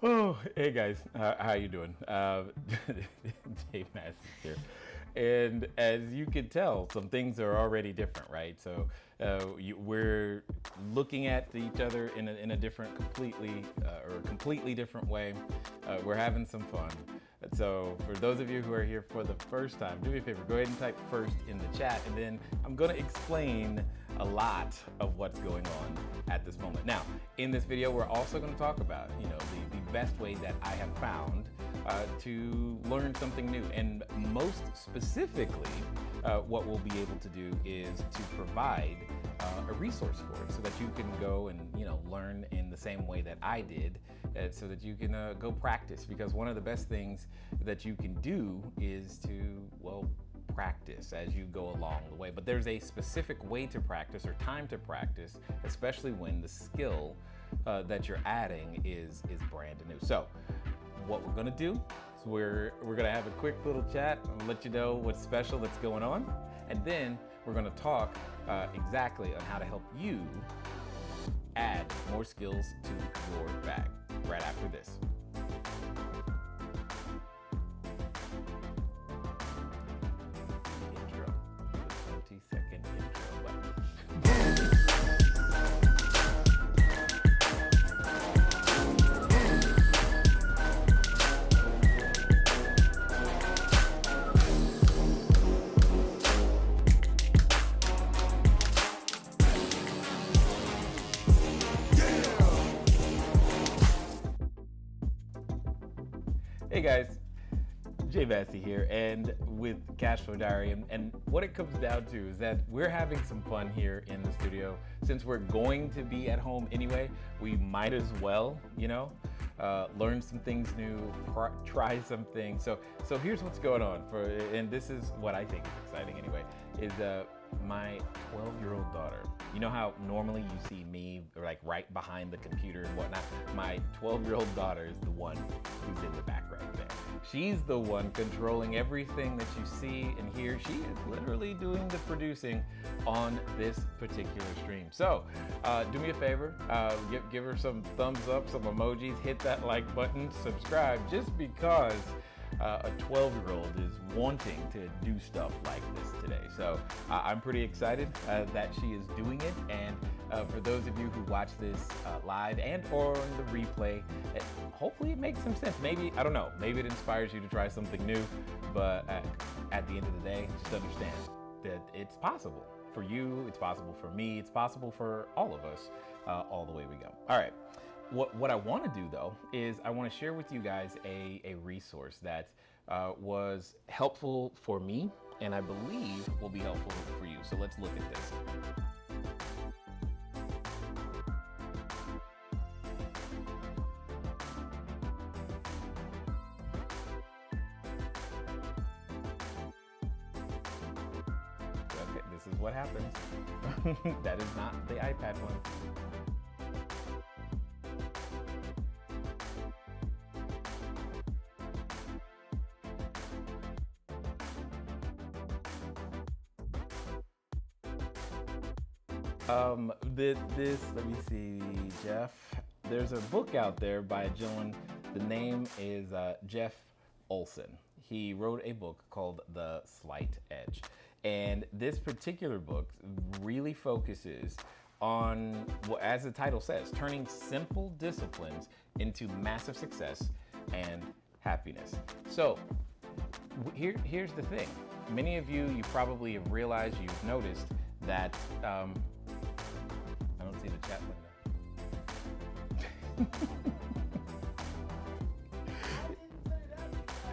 Oh, hey guys, how you doing? Dave Massey here. And as you can tell, some things are already different, right? So we're looking at each other in a different, completely different way. We're having some fun. So for those of you who are here for the first time, do me a favor, go ahead and type first in the chat, and then I'm gonna explain a lot of what's going on at this moment. Now, in this video, we're also gonna talk about, the best way that I have found to learn something new. And most specifically, what we'll be able to do is to provide a resource for it so that you can go and learn in the same way that I did, so that you can go practice. Because one of the best things that you can do is to, practice as you go along the way. But there's a specific way to practice or time to practice, especially when the skill that you're adding is brand new. So what we're gonna do is we're gonna have a quick little chat and let you know what's special that's going on. And then we're gonna talk exactly on how to help you add more skills to your bag right after this. Intro, the 20-second intro button. Hey guys, Jay Massey here, and with CashFlowDiary, and what it comes down to is that we're having some fun here in the studio. Since we're going to be at home anyway, we might as well, learn some things new, try some things. So here's what's going on, and this is what I think is exciting anyway, is my 12-year-old daughter. You know how normally you see me like right behind the computer and whatnot? My 12-year-old daughter is the one who's in the back right there. She's the one controlling everything that you see and hear. She is literally doing the producing on this particular stream. So do me a favor, give her some thumbs up, some emojis, hit that like button, subscribe, just because a 12-year-old is wanting to do stuff like this today. So I'm pretty excited that she is doing it. And for those of you who watch this live and or on the replay, hopefully it makes some sense. Maybe, I don't know, maybe it inspires you to try something new. But at the end of the day, just understand that it's possible for you, it's possible for me, it's possible for all of us, all the way we go. All right. What I want to do though is I want to share with you guys a resource that was helpful for me, and I believe will be helpful for you. So let's look at this. Okay, this is what happens. That is not the iPad one. Let me see, Jeff. There's a book out there by a gentleman. The name is Jeff Olson. He wrote a book called The Slight Edge. And this particular book really focuses on, as the title says, turning simple disciplines into massive success and happiness. So here's the thing. Many of you probably have realized, you've noticed that, I don't see the chat window.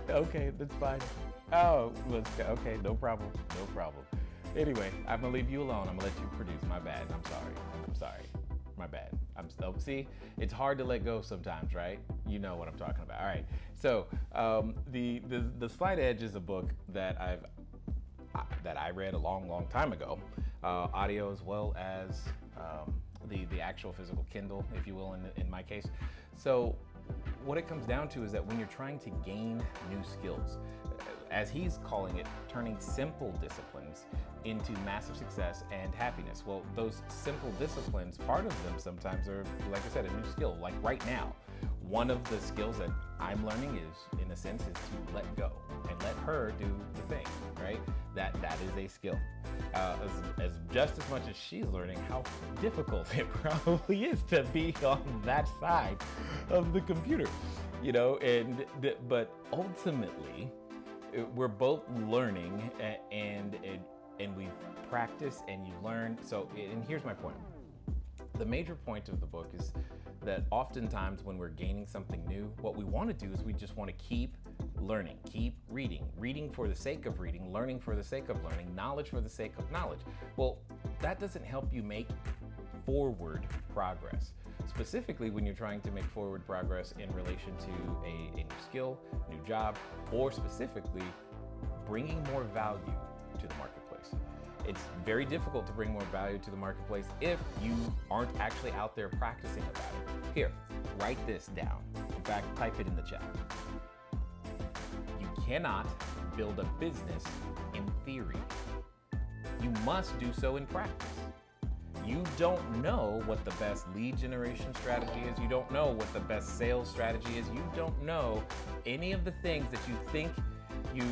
Okay, that's fine. Oh, okay, no problem. Anyway, I'm gonna leave you alone. I'm gonna let you produce. My bad. I'm sorry. My bad. See, it's hard to let go sometimes, right? You know what I'm talking about. All right. So the Slight Edge is a book that I read a long time ago, audio as well as the actual physical Kindle, if you will, in my case. So what it comes down to is that when you're trying to gain new skills, as he's calling it, turning simple disciplines into massive success and happiness. Well, those simple disciplines, part of them sometimes are, like I said, a new skill. Like right now, one of the skills that I'm learning is, in a sense, is to let go and let her do the thing, right? That is a skill. As just as much as she's learning how difficult it probably is to be on that side of the computer, you know, but ultimately, we're both learning, and we practice and you learn. So, and here's my point. The major point of the book is that oftentimes when we're gaining something new, what we want to do is we just want to keep learning, keep reading for the sake of reading, learning for the sake of learning, knowledge for the sake of knowledge. Well, that doesn't help you make forward progress. Specifically when you're trying to make forward progress in relation to a new skill, new job, or specifically bringing more value to the marketplace. It's very difficult to bring more value to the marketplace if you aren't actually out there practicing about it. Here, write this down. In fact, type it in the chat. You cannot build a business in theory. You must do so in practice. You don't know what the best lead generation strategy is. You don't know what the best sales strategy is. You don't know any of the things that you think you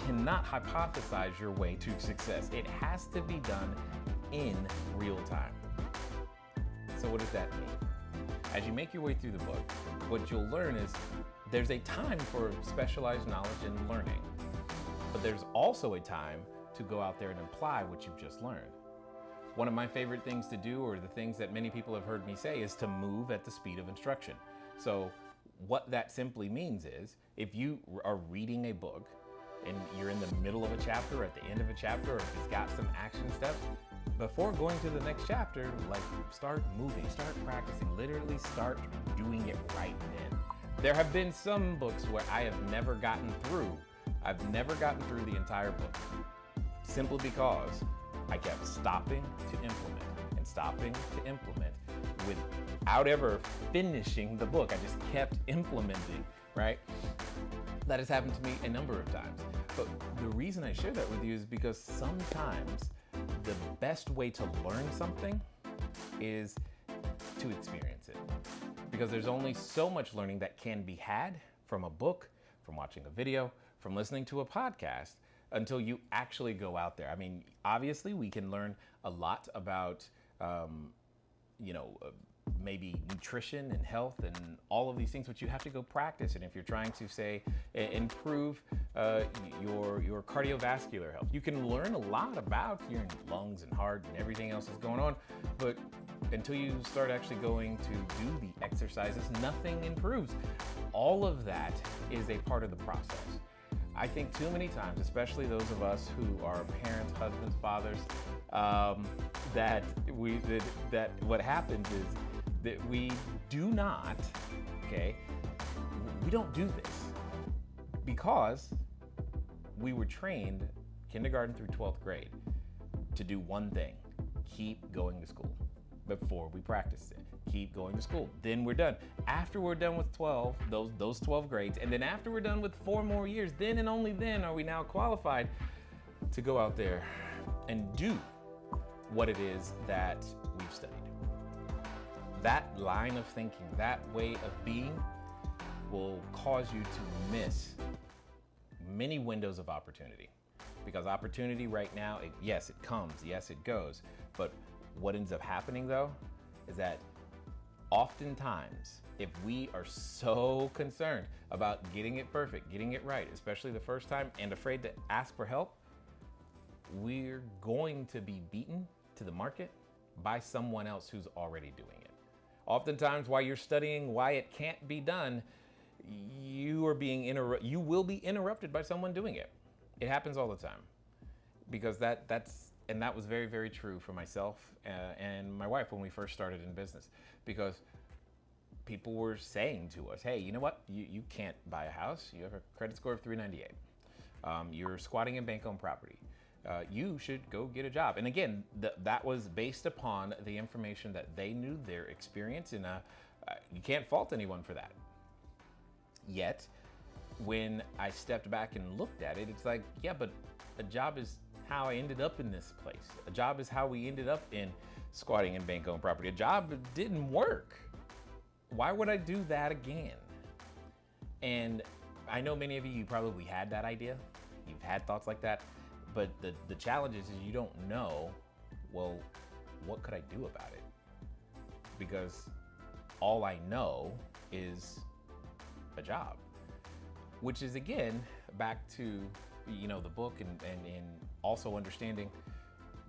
cannot hypothesize your way to success. It has to be done in real time. So what does that mean? As you make your way through the book, what you'll learn is there's a time for specialized knowledge and learning, but there's also a time to go out there and apply what you've just learned. One of my favorite things to do, or the things that many people have heard me say, is to move at the speed of instruction. So what that simply means is, if you are reading a book and you're in the middle of a chapter, or at the end of a chapter, or if it's got some action steps, before going to the next chapter, like, start moving, start practicing, literally start doing it right then. There have been some books where I have never gotten through. I've never gotten through the entire book, simply because I kept stopping to implement and stopping to implement without ever finishing the book. I just kept implementing, right? That has happened to me a number of times. But the reason I share that with you is because sometimes the best way to learn something is to experience it. Because there's only so much learning that can be had from a book, from watching a video, from listening to a podcast, until you actually go out there. I mean, obviously we can learn a lot about, maybe nutrition and health and all of these things, but you have to go practice. And if you're trying to, say, improve your cardiovascular health, you can learn a lot about your lungs and heart and everything else that's going on, but until you start actually going to do the exercises, nothing improves. All of that is a part of the process. I think too many times, especially those of us who are parents, husbands, fathers, that what happens is that we do not, we don't do this because we were trained kindergarten through 12th grade to do one thing: keep going to school. Before we practiced it, keep going to school. Then we're done. After we're done with 12, those 12 grades, and then after we're done with 4 more years, then and only then are we now qualified to go out there and do what it is that we've studied. That line of thinking, that way of being, will cause you to miss many windows of opportunity. Because opportunity right now, yes, it comes, yes, it goes, but what ends up happening though is that oftentimes, if we are so concerned about getting it perfect, getting it right, especially the first time, and afraid to ask for help, we're going to be beaten to the market by someone else who's already doing it. Oftentimes, while you're studying why it can't be done, you will be interrupted by someone doing it. It happens all the time, because that was very, very true for myself and my wife when we first started in business, because people were saying to us, hey, you know what? You can't buy a house. You have a credit score of 398. You're squatting in bank-owned property. You should go get a job. And again, that was based upon the information that they knew, their experience, and you can't fault anyone for that. Yet, when I stepped back and looked at it, it's like, yeah, but a job is how I ended up in this place. A job is how we ended up in squatting in bank-owned property. A job didn't work. Why would I do that again? And I know many of you probably had that idea. You've had thoughts like that. But the challenge is you don't know, well, what could I do about it? Because all I know is a job, which is, again, back to, the book and also understanding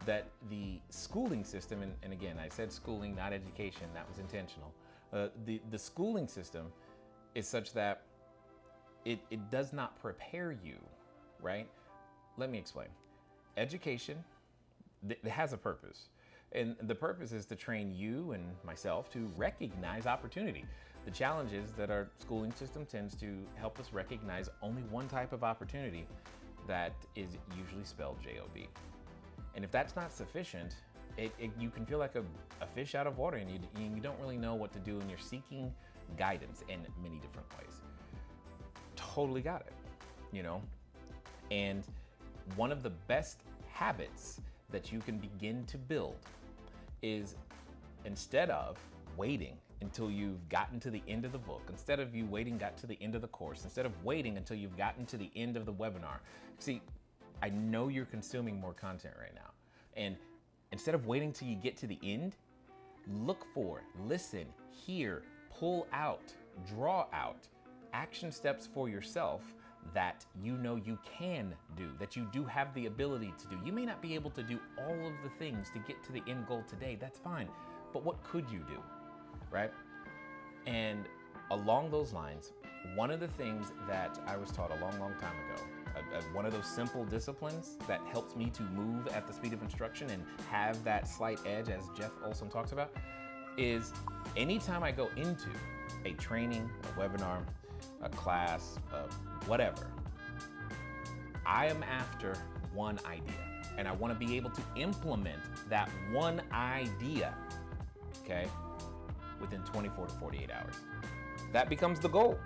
that the schooling system, and again, I said schooling, not education, that was intentional. The schooling system is such that it does not prepare you, right? Let me explain. Education, it has a purpose. And the purpose is to train you and myself to recognize opportunity. The challenge is that our schooling system tends to help us recognize only one type of opportunity that is usually spelled J-O-B. And if that's not sufficient, you can feel like a fish out of water, and you don't really know what to do, and you're seeking guidance in many different ways. Totally got it, And one of the best habits that you can begin to build is, instead of waiting until you've gotten to the end of the book, instead of you waiting got to the end of the course, instead of waiting until you've gotten to the end of the webinar. See, I know you're consuming more content right now. And instead of waiting till you get to the end, look for, listen, hear, pull out, draw out action steps for yourself that you can do, that you do have the ability to do. You may not be able to do all of the things to get to the end goal today, that's fine. But what could you do, right? And along those lines, one of the things that I was taught a long, long time ago, one of those simple disciplines that helps me to move at the speed of instruction and have that slight edge, as Jeff Olson talks about, is anytime I go into a training, a webinar, a class, whatever, I am after one idea, and I want to be able to implement that one idea, okay, within 24 to 48 hours. That becomes the goal.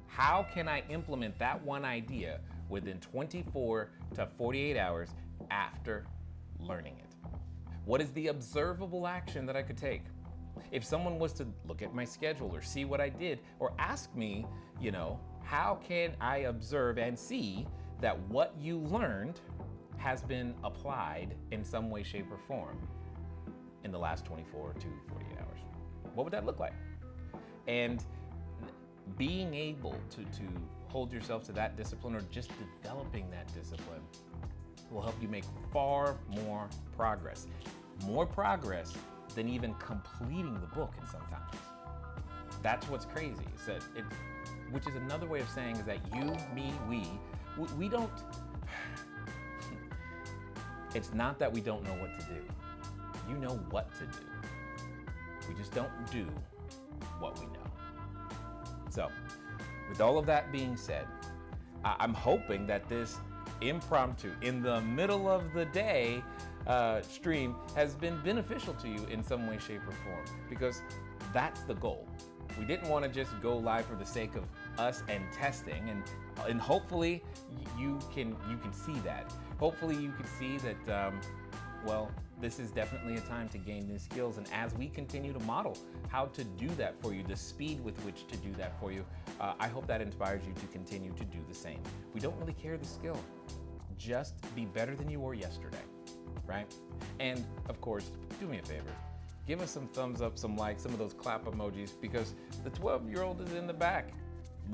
How can I implement that one idea within 24 to 48 hours after learning it? What is the observable action that I could take? If someone was to look at my schedule or see what I did or ask me, how can I observe and see that what you learned has been applied in some way, shape, or form in the last 24 to 48 hours? What would that look like? And being able to hold yourself to that discipline, or just developing that discipline, will help you make far more progress. More progress than even completing the book in some times. That's what's crazy. Is that which is another way of saying is that you, me, we don't, it's not that we don't know what to do. You know what to do. We just don't do what we know. So, with all of that being said, I'm hoping that this impromptu, in the middle of the day stream has been beneficial to you in some way, shape, or form, because that's the goal. We didn't want to just go live for the sake of us and testing, and hopefully you can see that. Hopefully you can see that, this is definitely a time to gain new skills, and as we continue to model how to do that for you, the speed with which to do that for you, I hope that inspires you to continue to do the same. We don't really care the skill. Just be better than you were yesterday, right? And of course, do me a favor. Give us some thumbs up, some likes, some of those clap emojis, because the 12-year-old is in the back,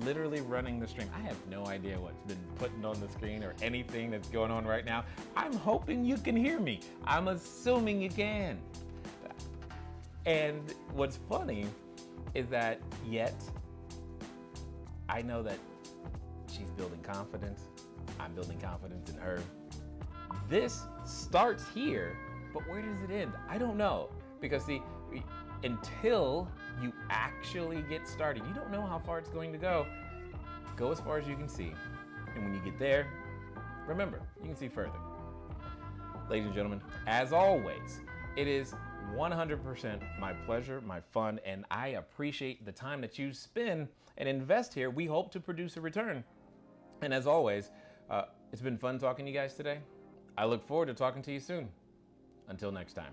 literally running the stream. I have no idea what's been putting on the screen or anything that's going on right now. I'm hoping you can hear me. I'm assuming you can. And what's funny is that I know that she's building confidence. I'm building confidence in her. This starts here, but where does it end? I don't know. Because see, until you actually get started, you don't know how far it's going to go. Go as far as you can see. And when you get there, remember, you can see further. Ladies and gentlemen, as always, it is 100% my pleasure, my fun, and I appreciate the time that you spend and invest here. We hope to produce a return. And as always, it's been fun talking to you guys today. I look forward to talking to you soon. Until next time.